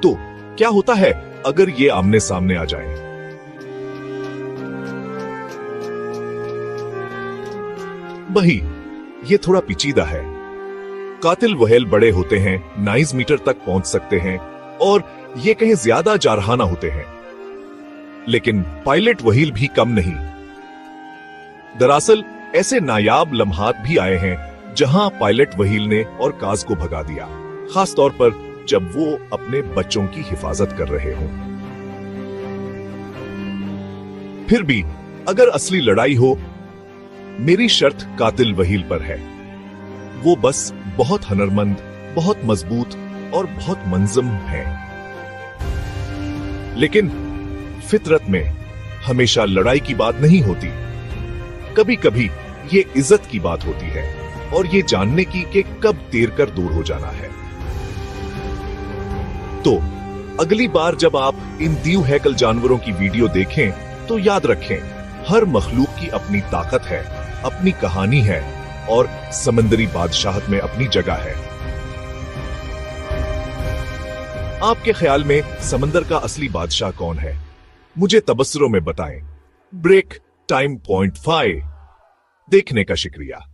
तो क्या होता है अगर ये आमने सामने आ जाएं? वही, ये थोड़ा पेचीदा है। कातिल व्हेल बड़े होते हैं, 9 मीटर तक पहुंच सकते हैं और ये कहीं ज्यादा जारहाना होते हैं, लेकिन पायलट व्हेल भी कम नहीं। दरअसल ऐसे नायाब लम्हात भी आए हैं जहां पायलट व्हेल ने और काज को भगा दिया, खास तौर पर जब वो अपने बच्चों की हिफाजत कर रहे हों। फिर भी अगर असली लड़ाई हो, मेरी शर्त कातिल व्हेल पर है। वो बस बहुत हुनरमंद, बहुत मजबूत और बहुत मंजम है। लेकिन फितरत में हमेशा लड़ाई की बात नहीं होती। कभी कभी ये इज्जत की बात होती है और ये जानने की कि कब तैर कर दूर हो जाना है। तो अगली बार जब आप इन दीव हैकल जानवरों की वीडियो देखें तो याद रखें, हर मखलूक की अपनी ताकत है, अपनी कहानी है और समंदरी बादशाहत में अपनी जगह है। आपके ख्याल में समंदर का असली बादशाह कौन है? मुझे तबसरों में बताएं। ब्रेक टाइम.5 देखने का शुक्रिया।